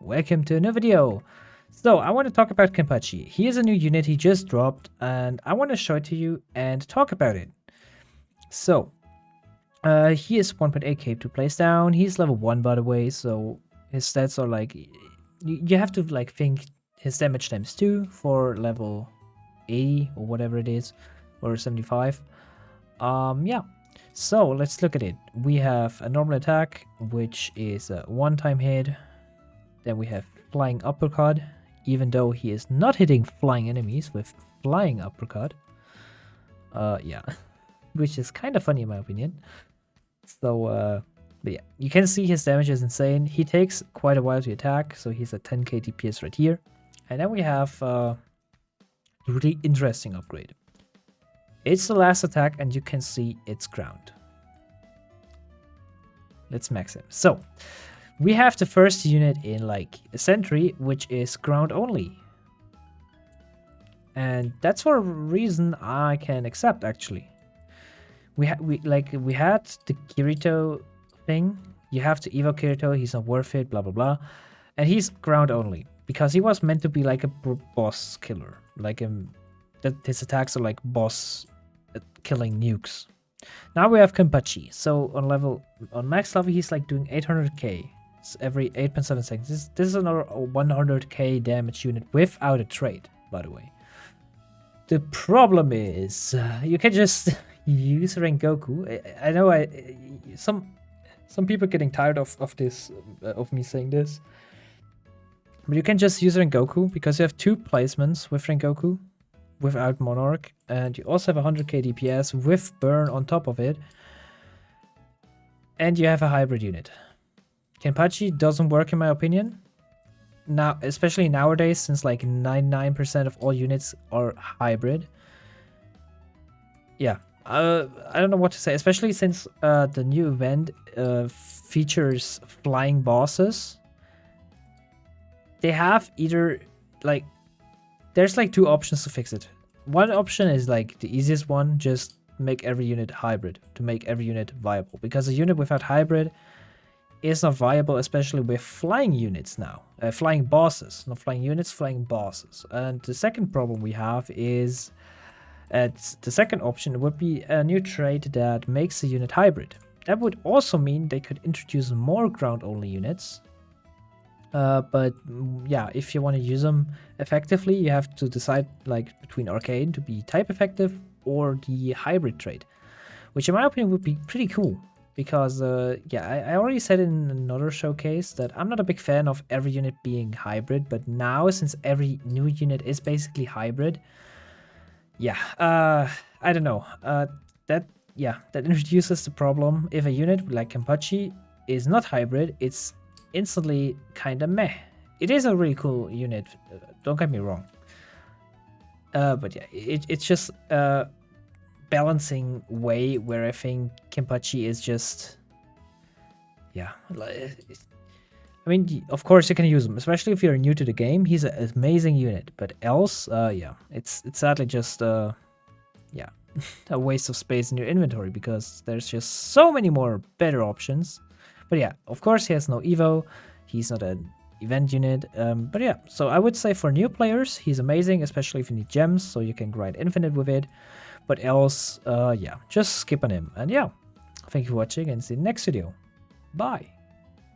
welcome to a new video. So I want to talk about Kenpachi. He is a new unit he just dropped and I want to show it to you and talk about it. So he is 1.8k to place down. He's level 1 by the way, so his stats are like, you have to like think his damage times 2 for level 80 or whatever it is, or 75. Yeah. So let's look at it. We have a normal attack, which is a one-time hit. Then we have flying uppercut, even though he is not hitting flying enemies with flying uppercut. Yeah, which is kind of funny in my opinion. So, but yeah, you can see his damage is insane. He takes quite a while to attack, so he's at 10k DPS right here. And then we have a really interesting upgrade. It's the last attack and you can see it's ground. Let's max him. So, we have the first unit in like a sentry, which is ground only. And that's for a reason I can accept actually. We had the Kirito thing. You have to evo Kirito, he's not worth it, blah blah blah. And he's ground only because he was meant to be like a boss killer, like that his attacks are like boss killing nukes. Now we have Kenpachi. So on max level he's like doing 800k every 8.7 seconds. This is another 100k damage unit without a trade, by the way. The problem is you can just use Rengoku. I know some people getting tired of this of me saying this, but you can just use Rengoku because you have 2 placements with Rengoku without Monarch, and you also have 100k DPS with burn on top of it, and you have a hybrid unit. Kenpachi doesn't work in my opinion. Now, especially nowadays, since like 99% of all units are hybrid. Yeah, I don't know what to say, especially since the new event features flying bosses. They have either like, there's like 2 options to fix it. One option is like the easiest one, just make every unit hybrid to make every unit viable, because a unit without hybrid is not viable, especially with flying units now. Flying bosses, not flying units, flying bosses. And the second problem we have is the second option would be a new trait that makes the unit hybrid. That would also mean they could introduce more ground-only units. But yeah, if you want to use them effectively, you have to decide like between Arcane to be type effective or the hybrid trait, which in my opinion would be pretty cool. Because, yeah, I already said in another showcase that I'm not a big fan of every unit being hybrid, but now, since every new unit is basically hybrid, yeah, I don't know, that introduces the problem. If a unit like Kenpachi is not hybrid, it's instantly kinda meh. It is a really cool unit, don't get me wrong. But yeah, it's just, balancing way where I think Kenpachi is just, yeah, I mean, of course you can use him, especially if you're new to the game. He's an amazing unit, but else, yeah, it's sadly just, yeah, a waste of space in your inventory because there's just so many more better options. But yeah, of course he has no evo, he's not an event unit, but yeah, so I would say for new players he's amazing, especially if you need gems, so you can grind infinite with it. But else, yeah, just skip on him. And yeah, thank you for watching and see you in the next video. Bye.